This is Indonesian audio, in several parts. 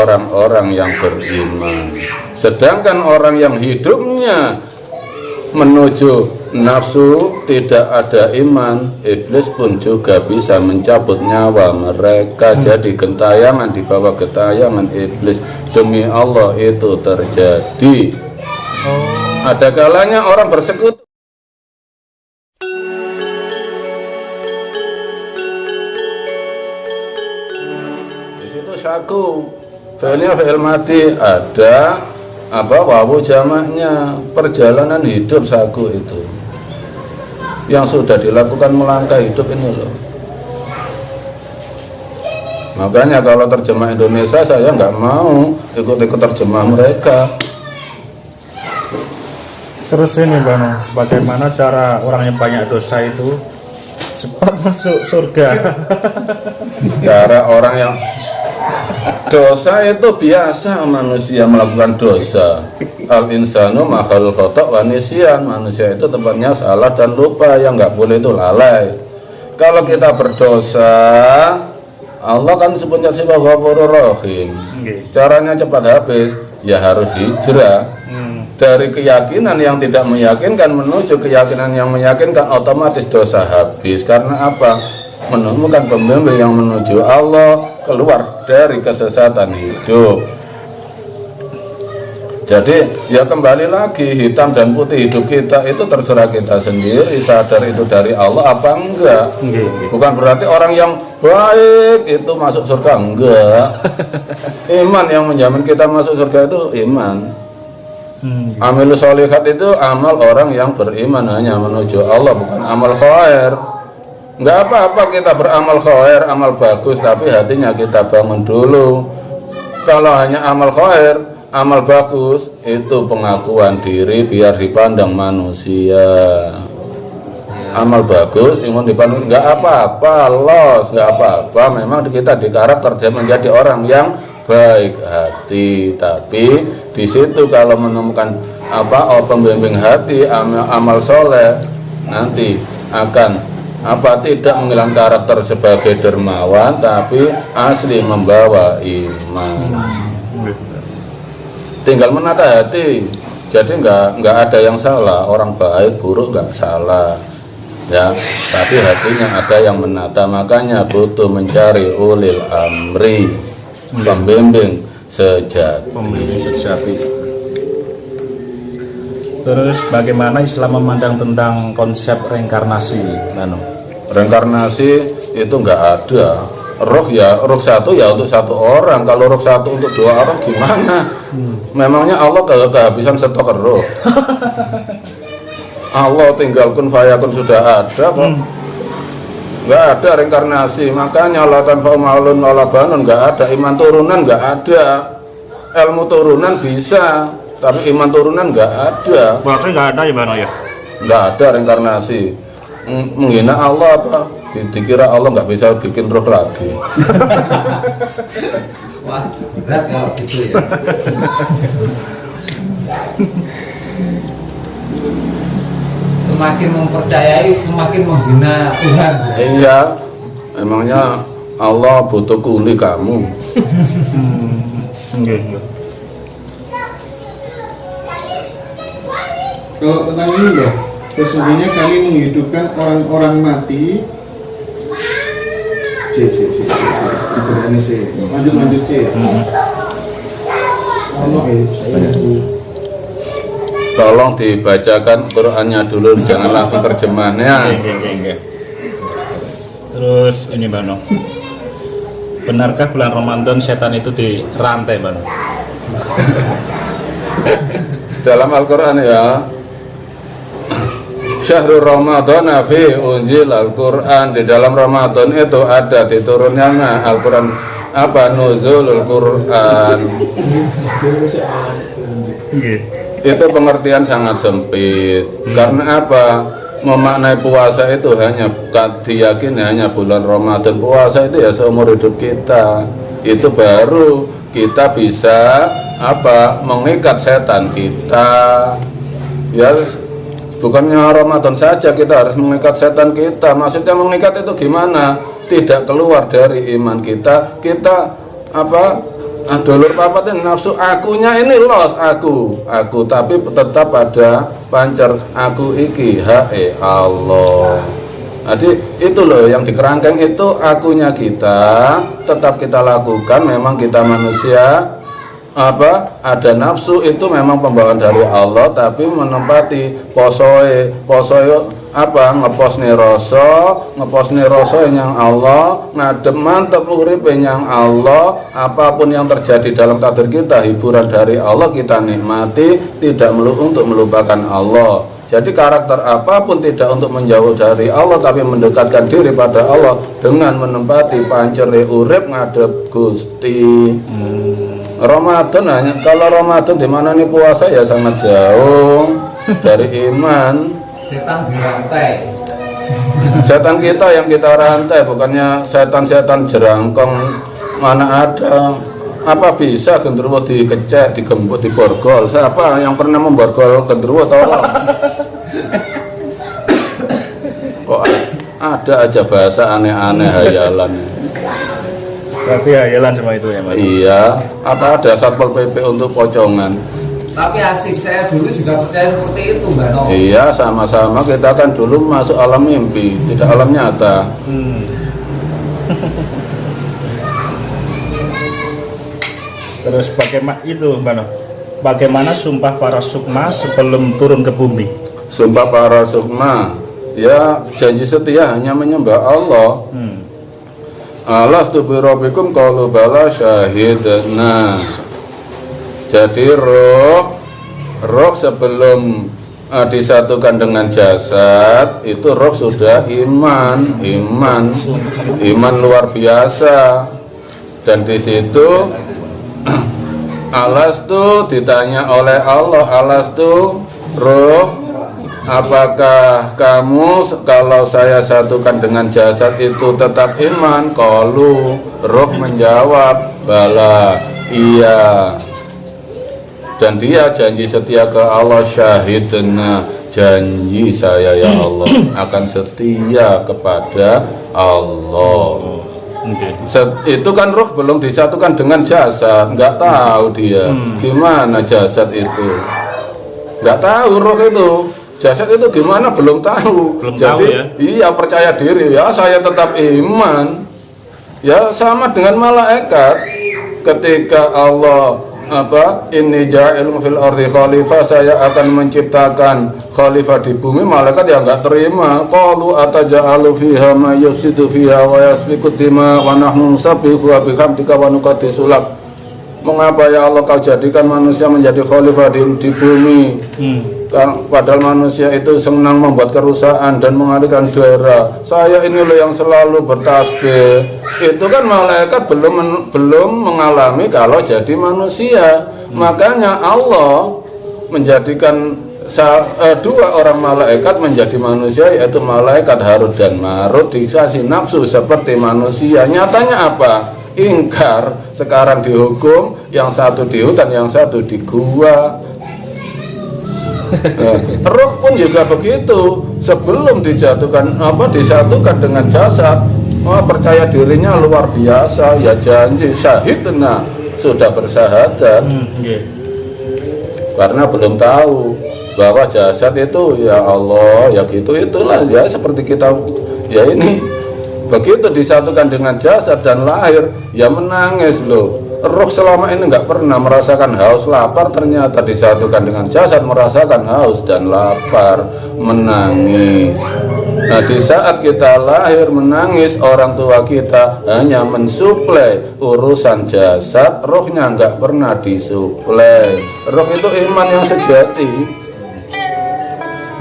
orang-orang yang beriman. Sedangkan orang yang hidupnya menuju nafsu, tidak ada iman, iblis pun juga bisa mencabut nyawa mereka. Jadi gentayangan di bawah gentayangan iblis, demi Allah itu terjadi. Ada kalanya orang bersekutu. Di situ saku, fi'ilnya fi'il madi, ada wawu jamaknya, perjalanan hidup saku itu yang sudah dilakukan melangkah hidup ini loh. Makanya kalau terjemah Indonesia saya nggak mau ikut-ikut terjemah mereka. Terus ini Bang, bagaimana cara orang yang banyak dosa itu cepat masuk surga? Cara orang yang dosa itu biasa, manusia melakukan dosa. Al insanu makhluk khotok wa nisyan. Manusia itu tempatnya salah dan lupa, yang nggak boleh itu lalai. Kalau kita berdosa, Allah kan sepunya sifat Ghafurur Rahim. Caranya cepat habis, ya harus hijrah. Dari keyakinan yang tidak meyakinkan menuju keyakinan yang meyakinkan, otomatis dosa habis. Karena apa? Menemukan pembimbing yang menuju Allah, keluar dari kesesatan hidup. Jadi ya kembali lagi, hitam dan putih hidup kita itu terserah kita sendiri, sadar itu dari Allah apa enggak. Bukan berarti orang yang baik itu masuk surga, enggak. Iman yang menjamin kita masuk surga itu iman. Amilus sholihat itu amal orang yang beriman, hanya menuju Allah, bukan amal khair. Enggak apa-apa kita beramal khair, amal bagus, tapi hatinya kita bangun dulu. Kalau hanya amal khair, amal bagus, itu pengakuan diri biar dipandang manusia. Amal bagus, iman dipandang, enggak apa-apa, los, enggak apa-apa. Memang kita di karakter dia menjadi orang yang baik hati, tapi di situ kalau menemukan pembimbing hati, amal soleh, nanti akan tidak menghilang karakter sebagai dermawan, tapi asli membawa iman. Tinggal menata hati, jadi nggak ada yang salah, orang baik buruk nggak salah, ya. Tapi hatinya ada yang menata, makanya butuh mencari ulil amri, pembimbing sejati. Terus bagaimana Islam memandang tentang konsep reinkarnasi, Nano? Reinkarnasi itu nggak ada. Roh satu ya untuk satu orang. Kalau roh satu untuk dua orang gimana? Memangnya Allah kehabisan stok roh? Allah tinggal kun fayakun sudah ada kok. Nggak ada reinkarnasi. Makanya la tanfa'u ma'ulun wala banun, nggak ada. Iman turunan nggak ada. Ilmu turunan bisa, tapi iman turunan nggak ada. Berarti nggak ada ya Bang ya? Nggak ada reinkarnasi. Menghina Allah apa? Dikira Allah nggak bisa bikin roh lagi. Wah, berat kalau gitu ya. Semakin mempercayai, semakin menghina Tuhan. Iya, emangnya Allah butuh kuli kamu. Kalau tentang ini ya, sesungguhnya kami menghidupkan orang-orang mati. Lanjut sih. Tolong dibacakan Qurannya dulu, jangan langsung terjemahannya. Terus ini Bano, benarkah bulan Ramadan setan itu dirantai Bano? Dalam Al-Quran ya, Syahrul Ramadan fi unjil Al-Quran, di dalam Ramadan itu ada diturunnya Al-Quran, nuzulul Quran. Itu pengertian sangat sempit. Karena apa? Memaknai puasa itu hanya diyakini hanya bulan Ramadan. Puasa itu ya seumur hidup kita. Itu baru kita bisa mengikat setan kita. Ya, bukannya Ramadan saja kita harus mengikat setan kita. Maksudnya mengikat itu gimana? Tidak keluar dari iman kita. Kita dulur papat ini nafsu akunya ini los aku tapi tetap ada pancer aku iki hae Allah. Jadi itu loh yang di kerangkeng itu akunya kita tetap kita lakukan. Memang kita manusia ada nafsu itu memang pembawaan dari Allah, tapi menempati posoe ngeposne rasa yang Allah, ngadep mantep urip yang Allah. Apapun yang terjadi dalam takdir kita hiburan dari Allah, kita nikmati, tidak untuk melupakan Allah. Jadi karakter apapun tidak untuk menjauh dari Allah, tapi mendekatkan diri pada Allah dengan menempati pancere urip ngadep Gusti. Ramadan hanya kalau Ramadan di mana nih puasa ya sangat jauh dari iman. Setan dirantai. Setan kita yang kita rantai, bukannya setan-setan jerangkong. Mana ada? Apa bisa genderuwo dikecek, digembok, diborgol? Siapa yang pernah memborgol genderuwo? Tolong. Kok ada aja bahasa aneh-aneh hayalan. Berarti hayalan semua itu ya, Mas? Iya, apa ada Satpol PP untuk pocongan? Tapi asik, saya dulu juga percaya seperti itu, Mbak No. Iya, sama-sama kita kan dulu masuk alam mimpi, tidak alam nyata. Terus bagaimana sumpah para sukma sebelum turun ke bumi? Sumpah para sukma, ya janji setia hanya menyembah Allah. Alastu bi rabbikum qalu bala syahidna. Jadi roh sebelum disatukan dengan jasad itu roh sudah iman luar biasa. Dan di situ alastu ditanya oleh Allah, alastu roh, apakah kamu kalau saya satukan dengan jasad itu tetap iman? Qalu, roh menjawab, bala, iya. Dan dia janji setia ke Allah, syahidna, janji saya ya Allah akan setia kepada Allah. Itu kan roh belum disatukan dengan jasad, nggak tahu dia gimana jasad itu, nggak tahu roh itu. Jasad itu gimana belum tahu. Jadi tahu ya? Iya, percaya diri ya saya tetap iman. Ya sama dengan malaikat. Ketika Allah ini ja'ilun fil ardi khalifah, saya akan menciptakan khalifah di bumi, malaikat yang enggak terima. Qalu ataja'alu fiha ma yufsidu fiha wa yasfiku dima wa nahnu nusabbihu bihamdika wa nuqaddisu lak. Mengapa ya Allah kau jadikan manusia menjadi khalifah di bumi? Padahal manusia itu senang membuat kerusakan dan mengalirkan darah. Saya ini loh yang selalu bertasbih. Itu kan malaikat belum mengalami kalau jadi manusia. Makanya Allah menjadikan dua orang malaikat menjadi manusia, yaitu malaikat Harut dan Marut, dikasih nafsu seperti manusia. Nyatanya apa? Ingkar. Sekarang dihukum, yang satu di hutan, yang satu di gua. Roh pun juga begitu. Sebelum disatukan dengan jasad, percaya dirinya luar biasa, ya janji syahidna, sudah bersahadat. Karena belum tahu bahwa jasad itu ya Allah, ya gitu itulah ya, seperti kita ya ini. Begitu disatukan dengan jasad dan lahir, ya menangis loh. Roh selama ini nggak pernah merasakan haus lapar, ternyata disatukan dengan jasad merasakan haus dan lapar, menangis. Nah di saat kita lahir menangis, orang tua kita hanya mensuplai urusan jasad, rohnya nggak pernah disuplai. Roh itu iman yang sejati.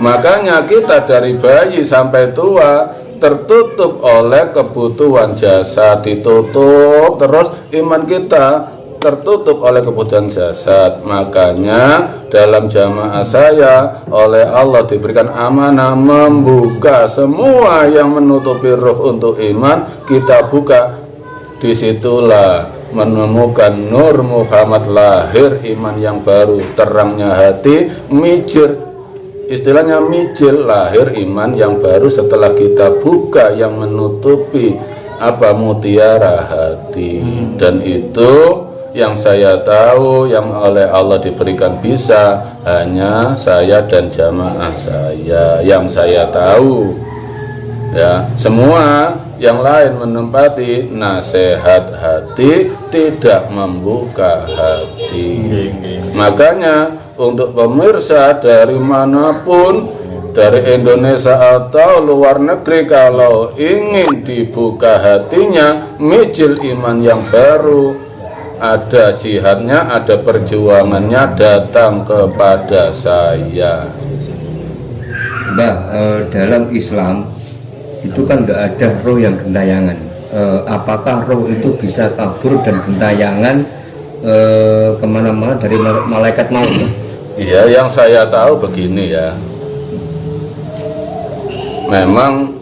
Makanya kita dari bayi sampai tua tertutup oleh kebutuhan jasad, ditutup terus iman kita tertutup oleh kebutuhan jasad. Makanya dalam jamaah saya oleh Allah diberikan amanah membuka semua yang menutupi roh untuk iman, kita buka. Disitulah menemukan Nur Muhammad lahir, iman yang baru, terangnya hati, mijir. Istilahnya mijil, lahir iman yang baru setelah kita buka yang menutupi mutiara hati. Dan itu Yang saya tahu, yang oleh Allah diberikan bisa hanya saya dan jamaah saya yang saya tahu. Ya, semua yang lain menempati nasihat hati, tidak membuka hati. Makanya untuk pemirsa dari manapun, dari Indonesia atau luar negeri, kalau ingin dibuka hatinya, mijil iman yang baru, ada jihadnya, ada perjuangannya, datang kepada saya. Mbah, dalam Islam itu kan nggak ada roh yang gentayangan. Apakah roh itu bisa kabur dan gentayangan kemana-mana dari malaikat maut? Iya, yang saya tahu begini ya. Memang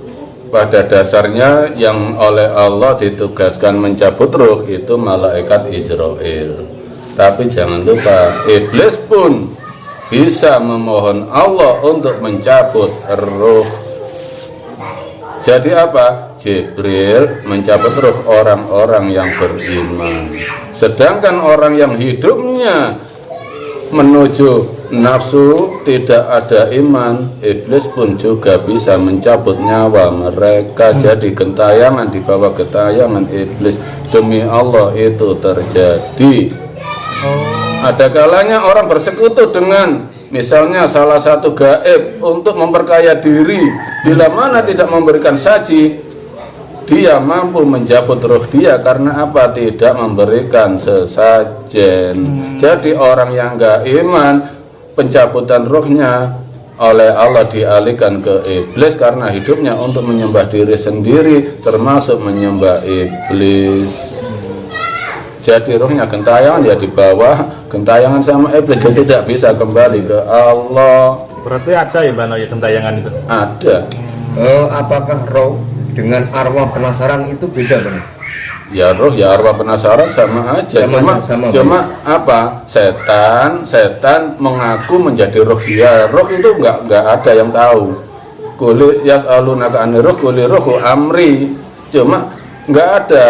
pada dasarnya yang oleh Allah ditugaskan mencabut ruh itu malaikat Israel. Tapi jangan lupa, iblis pun bisa memohon Allah untuk mencabut ruh. Jadi apa? Jibril mencabut ruh orang-orang yang beriman. Sedangkan orang yang hidupnya menuju nafsu, tidak ada iman, iblis pun juga bisa mencabut nyawa mereka. Jadi gentayangan di bawah gentayangan iblis, demi Allah itu terjadi. Ada kalanya orang bersekutu dengan misalnya salah satu gaib untuk memperkaya diri, bila mana tidak memberikan saji, dia mampu mencabut roh dia karena apa? Tidak memberikan sesajen. Jadi orang yang enggak iman, pencabutan rohnya oleh Allah dialihkan ke iblis karena hidupnya untuk menyembah diri sendiri, termasuk menyembah iblis. Jadi rohnya gentayangan ya di bawah gentayangan sama iblis, jadi tidak bisa kembali ke Allah. Berarti ada ya Mbak Noy gentayangan itu? Ada. Apakah roh dengan arwah penasaran itu beda Bang? Ya roh ya arwah penasaran sama aja. Cuma apa? Setan mengaku menjadi roh dia. Roh itu enggak ada yang tahu. Qul yas'alunaka anir ruh qul ruhu amri. Cuma enggak ada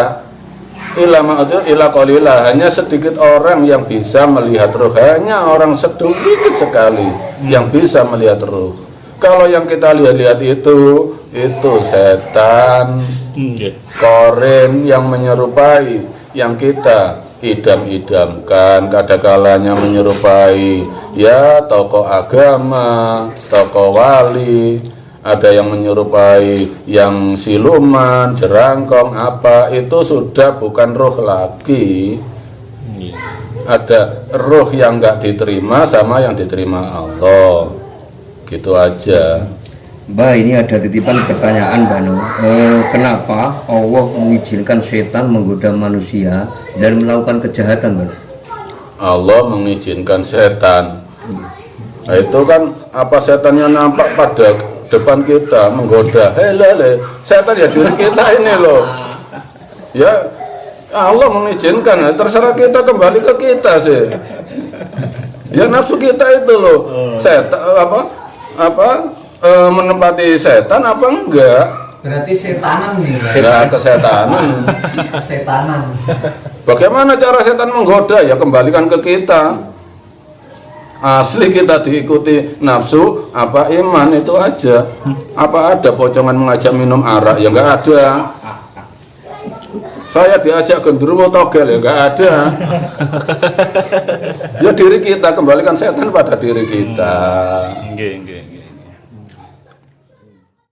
ilama ila qalila, hanya sedikit orang yang bisa melihat roh, hanya orang sedikit sekali yang bisa melihat roh. Kalau yang kita lihat itu setan, korin yang menyerupai yang kita idam-idamkan, kadang-kalanya menyerupai ya tokoh agama, tokoh wali, ada yang menyerupai yang siluman, jerangkong, apa itu sudah bukan roh lagi. Ada roh yang enggak diterima sama yang diterima Allah, gitu aja. Mbak, ini ada titipan pertanyaan Mbak Nur. Kenapa Allah mengizinkan setan menggoda manusia dan melakukan kejahatan Mbak? Allah mengizinkan setan. Nah, itu kan apa setannya nampak pada depan kita menggoda. Helele, setan ya diri kita ini loh. Ya Allah mengizinkan, terserah kita, kembali ke kita sih. Ya nafsu kita itu loh. Setan menempati setan apa enggak? Berarti setanan nih. Enggak kesetanan. Setanan. Bagaimana cara setan menggoda? Ya kembalikan ke kita. Asli kita diikuti nafsu apa iman, itu aja. Apa ada pocongan mengajak minum arak? Ya enggak ada. Saya diajak gendruwo togel, ya enggak ada. Ya diri kita, kembalikan setan pada diri kita. Nggih.